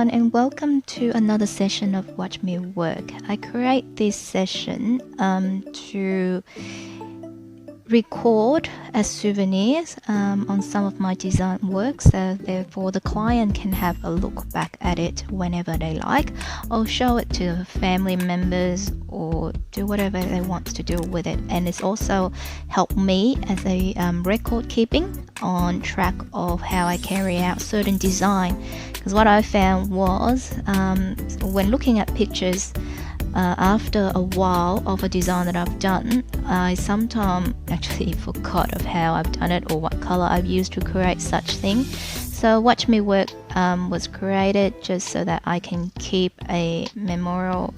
everyone, and welcome to another session of Watch Me Work. I create this session to record as souvenirs on some of my design works, so therefore the client can have a look back at it whenever they like, or show it to family members or do whatever they want to do with it. And it's also helped me as a record keeping on track of how I carry out certain design, because what I found was when looking at pictures after a while of a design that I've done, I sometimes actually forgot of how I've done it or what color I've used to create such thing. So Watch Me Work was created just so that I can keep a memorial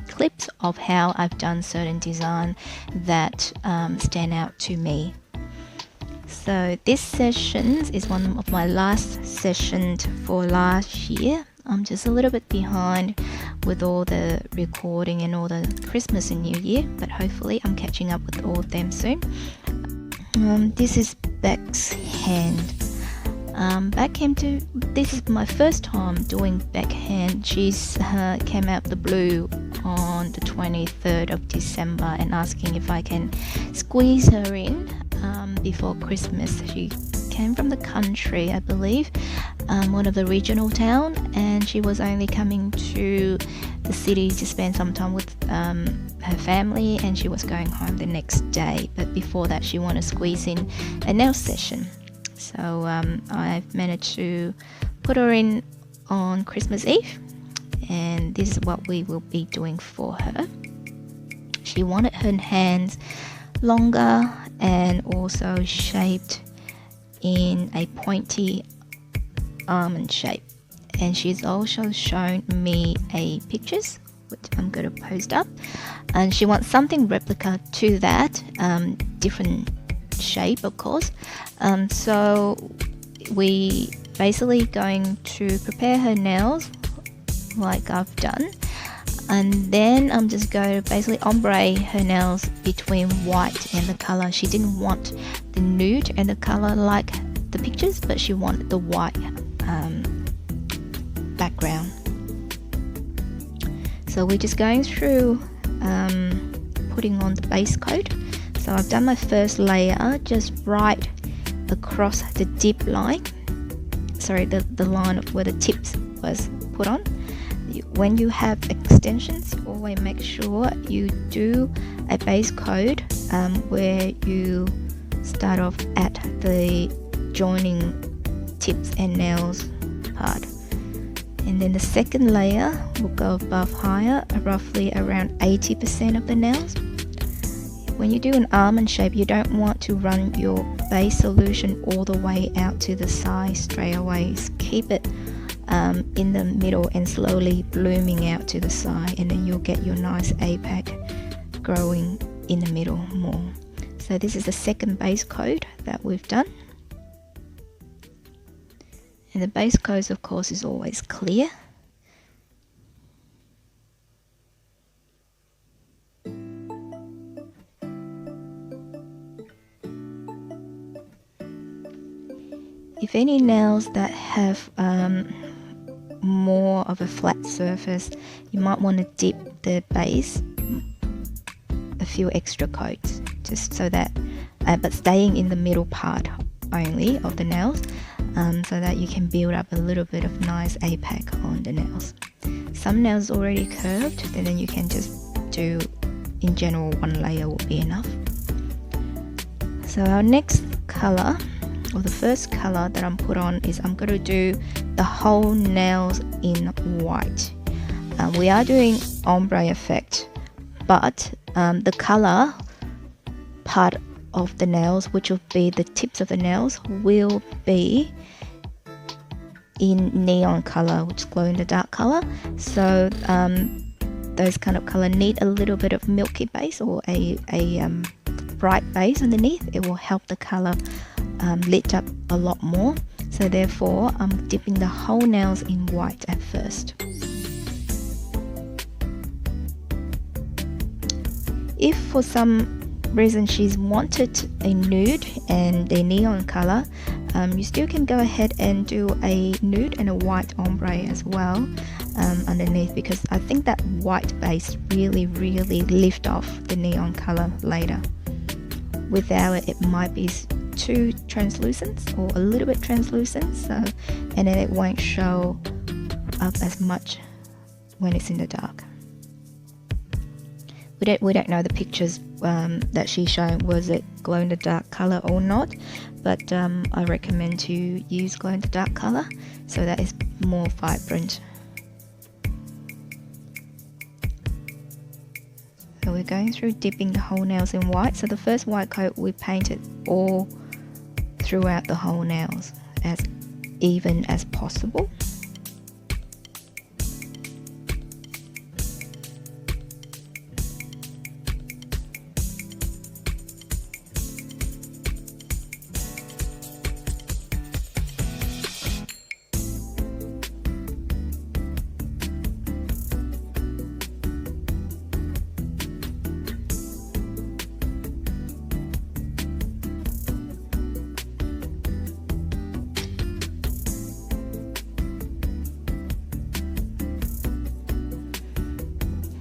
clips of how I've done certain design that stand out to me. So this session is one of my last sessions for last year. I'm just a little bit behind with all the recording and all the Christmas and New Year, but hopefully I'm catching up with all of them soon. This is Beck's hand. This is my first time doing backhand. She's came out the blue on the 23rd of December and asking if I can squeeze her in before Christmas. She came from the country, I believe, one of the regional town, and she was only coming to the city to spend some time with her family, and she was going home the next day. But before that, she wanted to squeeze in a nail session. So I've managed to put her in on Christmas Eve, and this is what we will be doing for her. She wanted her hands longer and also shaped in a pointy almond shape, and she's also shown me a pictures which I'm going to post up, and she wants something replica to that, different shape of course. So we basically going to prepare her nails like I've done, and then I'm just going to basically ombre her nails between white and the color. She didn't want the nude and the color like the pictures, but she wanted the white background. So we're just going through putting on the base coat. So I've done my first layer just right across the dip line, the line of where the tips was put on. When you have extensions, always make sure you do a base coat where you start off at the joining tips and nails part, and then the second layer will go above higher, roughly around 80% of the nails. When you do an almond shape, you don't want to run your base solution all the way out to the side straight away. Keep it in the middle and slowly blooming out to the side, and then you'll get your nice apex growing in the middle more. So this is the second base coat that we've done, and the base coat of course is always clear. If any nails that have more of a flat surface, you might want to dip the base a few extra coats, just so that but staying in the middle part only of the nails, so that you can build up a little bit of nice apex on the nails. Some nails already curved, and then you can just do, in general, one layer will be enough. So our next color, or the first color that I'm put on, is I'm going to do the whole nails in white. We are doing ombre effect, but the color part of the nails, which will be the tips of the nails, will be in neon color, which is glow in the dark color. So those kind of color need a little bit of milky base or a bright base underneath. It will help the color lit up a lot more. So therefore I'm dipping the whole nails in white at first. If for some reason she's wanted a nude and a neon color, You still can go ahead and do a nude and a white ombre as well underneath, because I think that white base really lift off the neon color later. Without it might be too translucent or a little bit translucent, so, and then it won't show up as much when it's in the dark. We don't know the pictures that she's showing, was it glow in the dark color or not, but I recommend to use glow in the dark color so that it's more vibrant. So we're going through dipping the whole nails in white. So the first white coat we painted all throughout the whole nails as even as possible.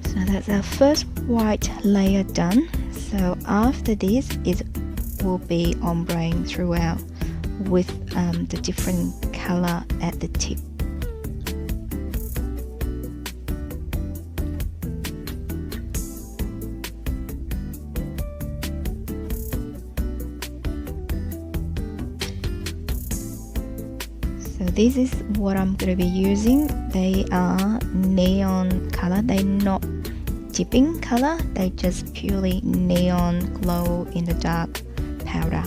So that's our first white layer done. So after this, it will be ombreing throughout with the different color at the tip. So this is what I'm going to be using. They are neon color. They're not dipping color. They just purely neon glow in the dark powder.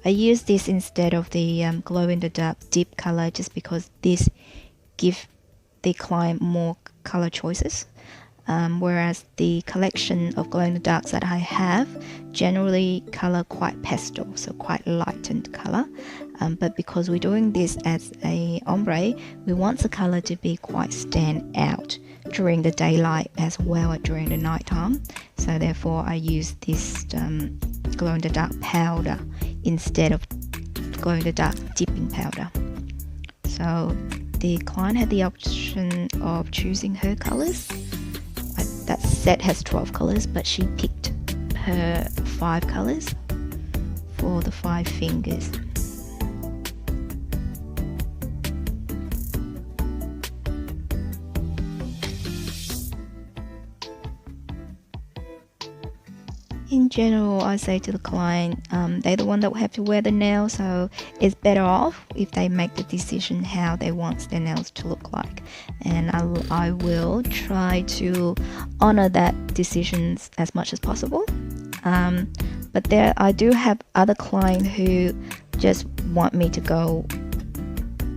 I use this instead of the glow in the dark dip color just because this gives the client more color choices. Whereas the collection of glow in the darks that I have generally color quite pastel, so quite lightened color. But because we're doing this as a ombre, we want the color to be quite stand out during the daylight as well as during the nighttime. So therefore I use this glow in the dark powder instead of glow in the dark dipping powder. So the client had the option of choosing her colors. That set has 12 colors, but she picked her 5 colors for the 5 fingers. In general, I say to the client, they're the one that will have to wear the nail, so it's better off if they make the decision how they want their nails to look like. And I will try to honor that decisions as much as possible. But I do have other clients who just want me to go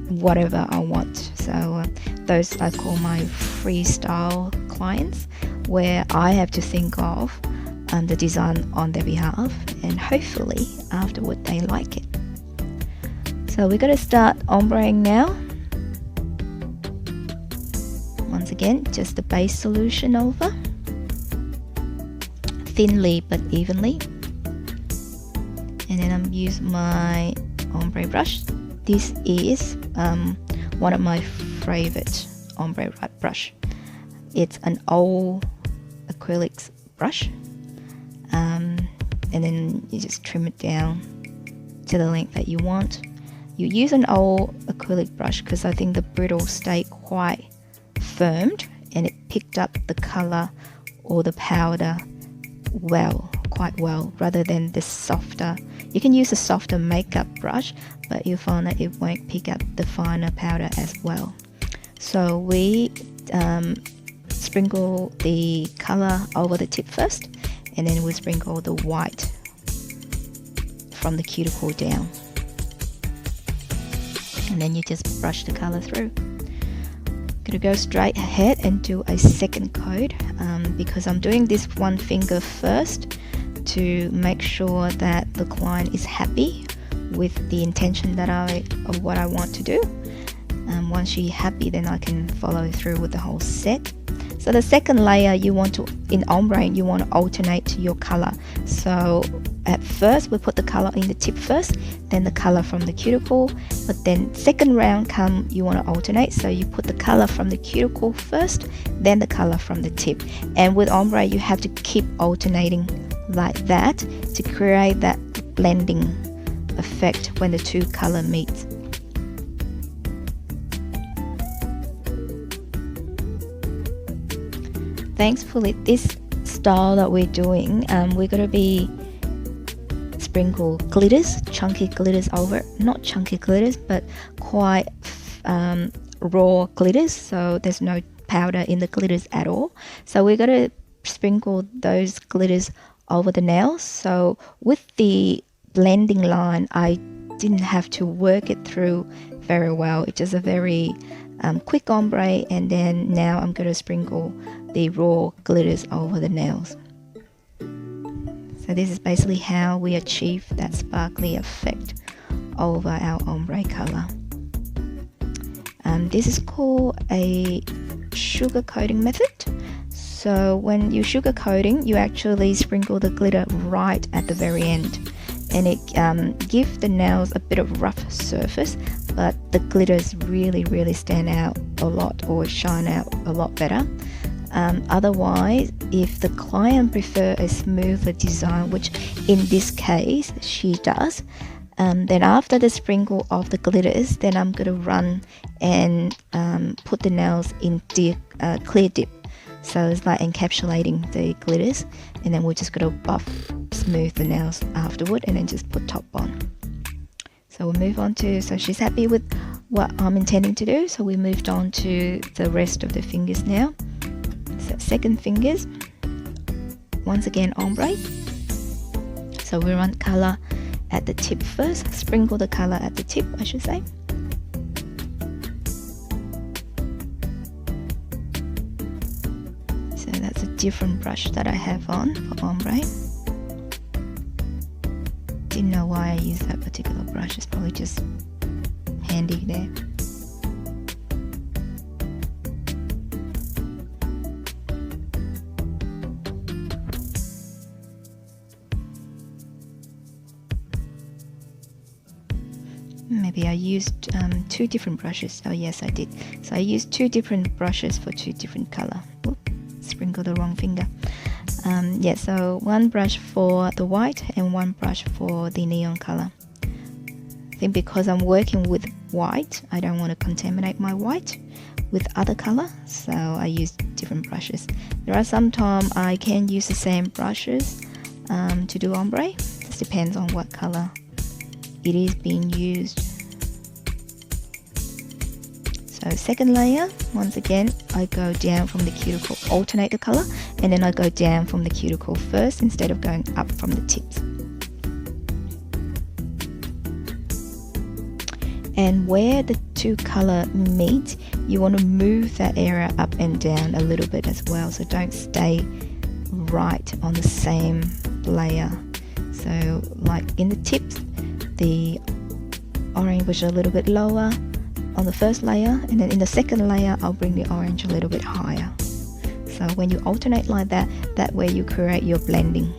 whatever I want. So those I call my freestyle clients, where I have to think of the design on their behalf, and hopefully afterward they like it. So we're going to start ombreing now. Once again, just the base solution over, thinly but evenly. And then I'm using my ombre brush. This is one of my favorite ombre brush. It's an old acrylics brush. And then you just trim it down to the length that you want. You use an old acrylic brush because I think the brittle stayed quite firmed and it picked up the color or the powder quite well, rather than the softer. You can use a softer makeup brush, but you'll find that it won't pick up the finer powder as well. So we sprinkle the color over the tip first, and then we'll sprinkle the white from the cuticle down, and then you just brush the color through. Gonna go straight ahead and do a second coat because I'm doing this one finger first to make sure that the client is happy with the intention of what I want to do. Once she's happy, then I can follow through with the whole set. So the second layer you want to, in ombre, you want to alternate your color. So at first we put the color in the tip first, then the color from the cuticle, but then second round come, you want to alternate, so you put the color from the cuticle first, then the color from the tip. And with ombre you have to keep alternating like that to create that blending effect when the two color meets. Thankfully, this style that we're doing, we're going to be sprinkle glitters, chunky glitters over it. Not chunky glitters, but quite raw glitters, so there's no powder in the glitters at all. So we're going to sprinkle those glitters over the nails. So with the blending line, I didn't have to work it through very well. It's just a very quick ombre, and then now I'm going to sprinkle the raw glitters over the nails. So this is basically how we achieve that sparkly effect over our ombre color. This is called a sugar coating method. So when you're sugar coating, you actually sprinkle the glitter right at the very end, and it gives the nails a bit of rough surface, but the glitters really stand out a lot, or shine out a lot better. Otherwise, if the client prefer a smoother design, which in this case she does, then after the sprinkle of the glitters, then I'm going to run and put the nails in clear dip. So it's like encapsulating the glitters, and then we're just going to buff smooth the nails afterward, and then just put top on. So we'll move on to, so she's happy with what I'm intending to do, so we moved on to the rest of the fingers now. So second fingers, once again ombre. So we run color at the tip first, sprinkle the color at the tip, I should say. So that's a different brush that I have on for ombre. Didn't know why I used that particular brush, it's probably just handy there. Maybe I used two different brushes. Oh yes, I did. So I used two different brushes for two different color. Whoop, sprinkle the wrong finger. Yeah, so one brush for the white and one brush for the neon color. I think because I'm working with white, I don't want to contaminate my white with other color, so I use different brushes. There are sometimes I can use the same brushes to do ombre. Just depends on what color it is being used. So second layer, once again, I go down from the cuticle, alternate the color, and then I go down from the cuticle first instead of going up from the tips. And where the two color meet, you want to move that area up and down a little bit as well, so don't stay right on the same layer. So like in the tips, the orange was a little bit lower on the first layer, and then in the second layer I'll bring the orange a little bit higher. So when you alternate like that, that way you create your blending.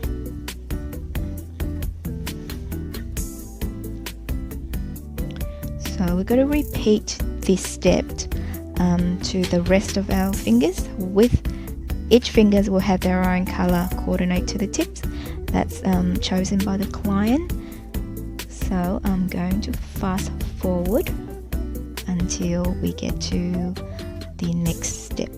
So we're going to repeat this step to the rest of our fingers. With each fingers will have their own color coordinate to the tips. That's chosen by the client. So I'm going to fast forward until we get to the next step.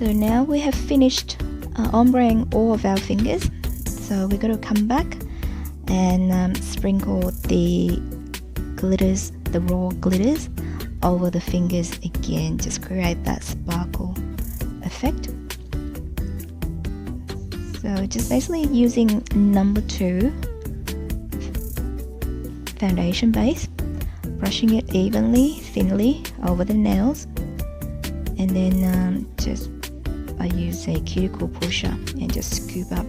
So now we have finished ombreing all of our fingers. So we're going to come back and sprinkle the glitters, the raw glitters, over the fingers again. Just create that sparkle effect. So just basically using number 2 foundation base, brushing it evenly, thinly over the nails, and then just I use a cuticle pusher and just scoop up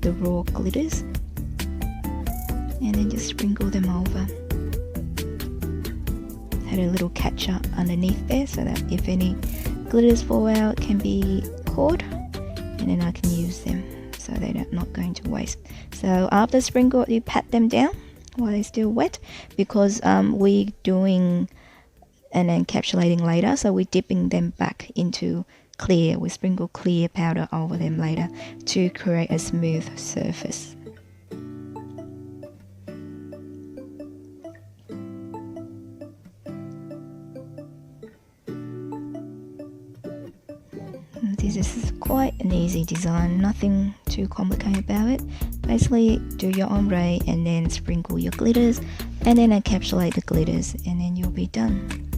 the raw glitters and then just sprinkle them over. Had a little catcher underneath there so that if any glitters fall out, can be caught, and then I can use them so they're not going to waste. So after sprinkle, you pat them down while they're still wet, because we're doing an encapsulating later, so we're dipping them back into clear. We sprinkle clear powder over them later to create a smooth surface. This is quite an easy design, nothing too complicated about it. Basically do your ombre and then sprinkle your glitters and then encapsulate the glitters, and then you'll be done.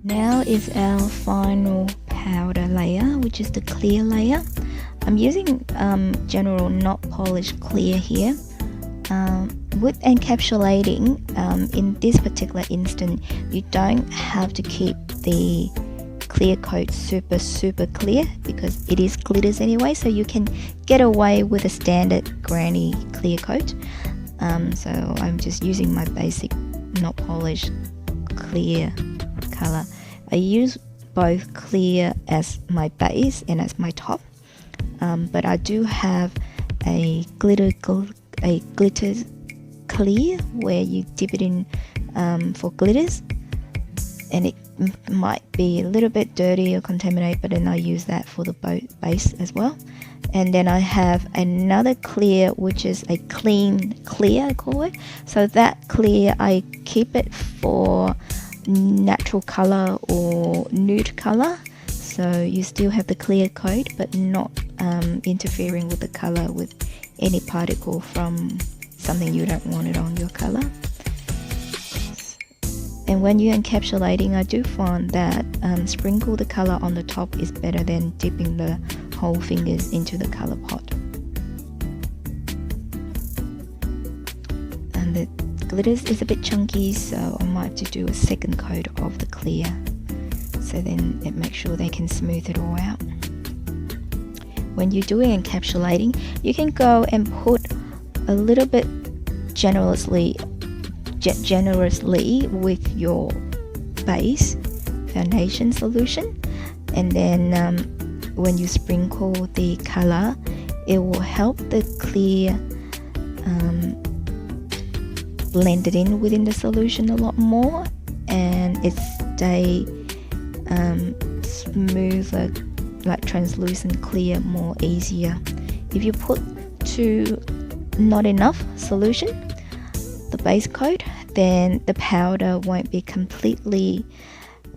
Now is our final powder layer, which is the clear layer. I'm using general not polished clear here. With encapsulating, in this particular instance, you don't have to keep the clear coat super clear because it is glitters anyway, so you can get away with a standard granny clear coat. So I'm just using my basic not polished clear color. I use both clear as my base and as my top, but I do have a glitter clear where you dip it in for glitters, and it might be a little bit dirty or contaminated, but then I use that for the base as well. And then I have another clear, which is a clean clear, I call it. So that clear, I keep it for natural color or nude color, so you still have the clear coat but not interfering with the color with any particle from something you don't want it on your color. And when you're encapsulating, I do find that sprinkle the color on the top is better than dipping the whole fingers into the color pot. And the glitters is a bit chunky, so I might have to do a second coat of the clear, so then it makes sure they can smooth it all out. When you're doing encapsulating, you can go and put a little bit generously with your base foundation solution, and then when you sprinkle the color, it will help the clear blend it in within the solution a lot more, and it stay smoother, like translucent clear, more easier. If you put not enough solution, the base coat, then the powder won't be completely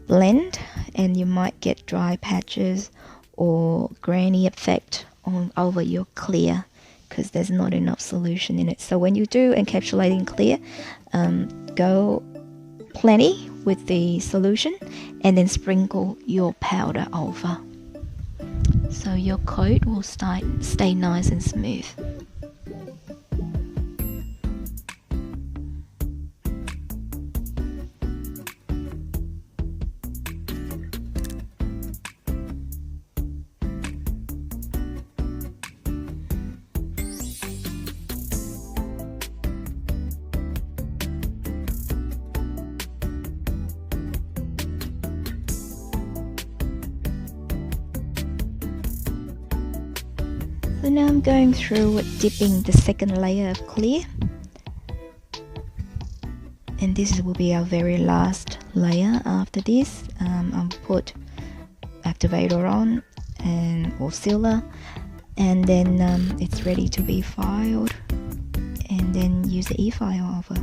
blend, and you might get dry patches or grainy effect over your clear because there's not enough solution in it. So when you do encapsulating clear, go plenty with the solution and then sprinkle your powder over, so your coat will stay nice and smooth. So now I'm going through dipping the second layer of clear, and this will be our very last layer. After this, I'll put activator on or sealer, and then it's ready to be filed, and then use the e-file over.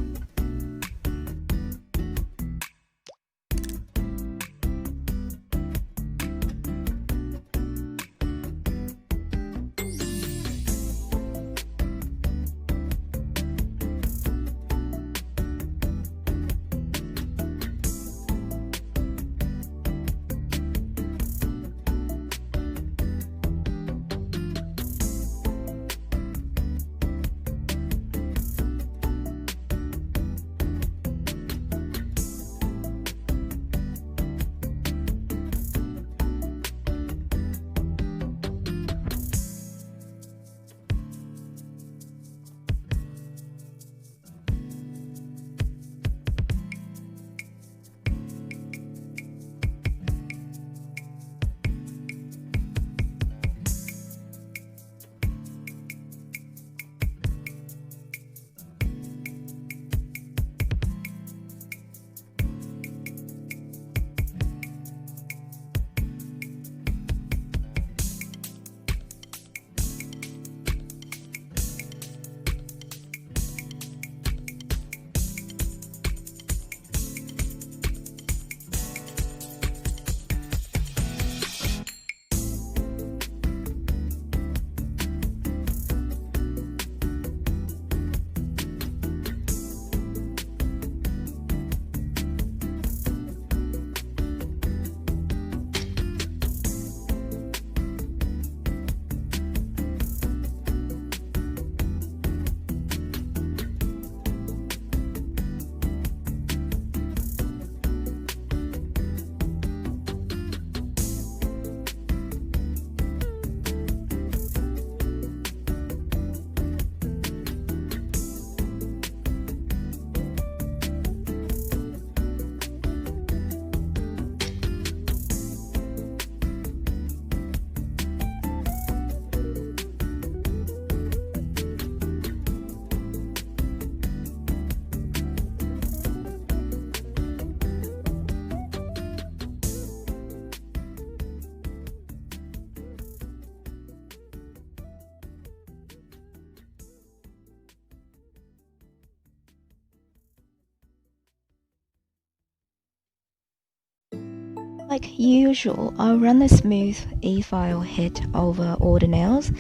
Like usual, I'll run a smooth e-file head over all the nails,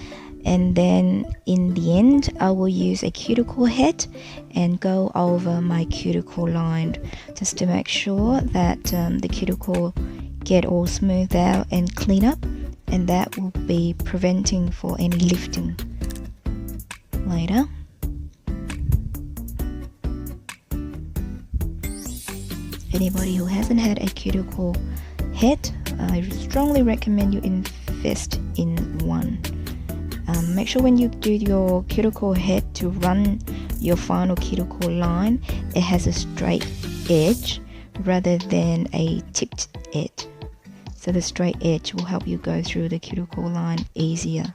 and then in the end I will use a cuticle head and go over my cuticle line just to make sure that the cuticle get all smoothed out and clean up, and that will be preventing for any lifting later. Anybody who hasn't had a cuticle head, I strongly recommend you invest in one. Make sure when you do your cuticle head to run your final cuticle line, it has a straight edge rather than a tipped edge. So the straight edge will help you go through the cuticle line easier,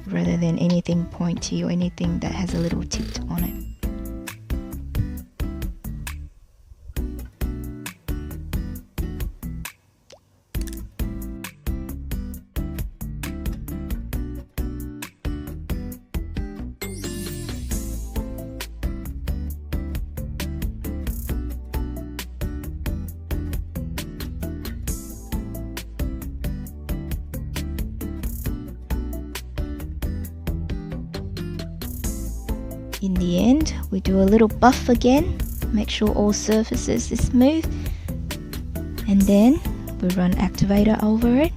rather than anything pointy or anything that has a little tip on it. In the end, we do a little buff again, make sure all surfaces is smooth, and then we run activator over it,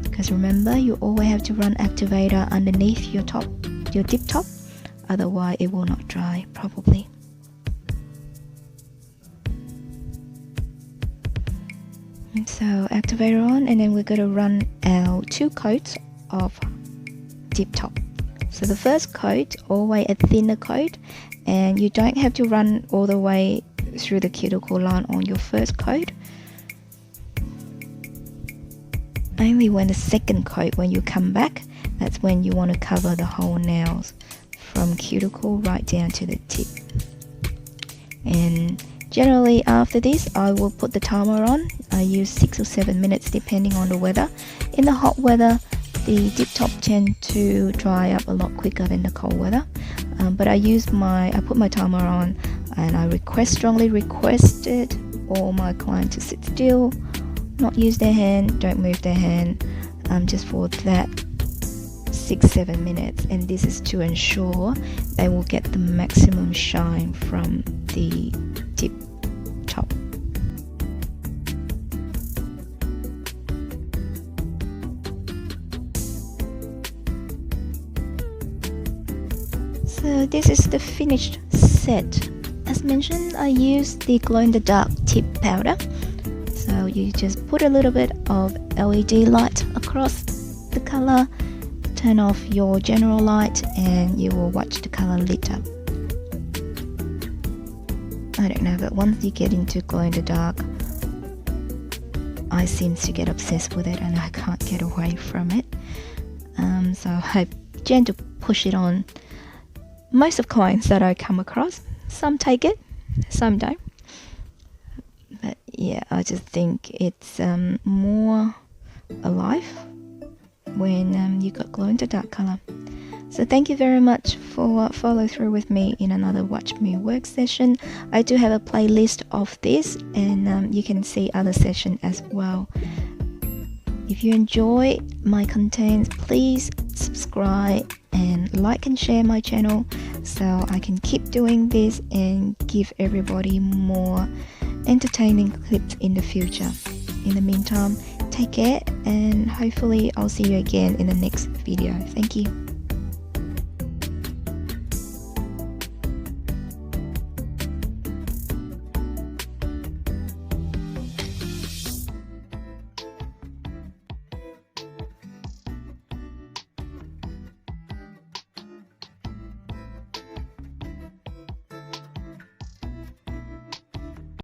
because remember, you always have to run activator underneath your dip top, otherwise it will not dry properly. And so activator on, and then we're going to run our 2 coats of dip top. So the first coat, always a thinner coat, and you don't have to run all the way through the cuticle line on your first coat. Only when the second coat, when you come back, that's when you want to cover the whole nails from cuticle right down to the tip. And generally after this I will put the timer on. I use 6 or 7 minutes depending on the weather. In the hot weather the dip top tend to dry up a lot quicker than the cold weather, but I put my timer on, and I strongly requested all my clients to sit still, not use their hand, don't move their hand, just for that 6-7 minutes. And this is to ensure they will get the maximum shine from the tip top. So this is the finished set. As mentioned, I used the glow-in-the-dark tip powder. So you just put a little bit of LED light across the color, turn off your general light, and you will watch the color lit up. I don't know, but once you get into glow-in-the-dark, I seem to get obsessed with it and I can't get away from it. So I tend to push it on most of clients that I come across. Some take it, some don't. But yeah, I just think it's more alive when you got glow-in-the-dark color. So thank you very much for follow through with me in another Watch Me Work session. I do have a playlist of this, and you can see other sessions as well. If you enjoy my content, please subscribe and like and share my channel so I can keep doing this and give everybody more entertaining clips in the future. In the meantime, take care, and hopefully I'll see you again in the next video. Thank you.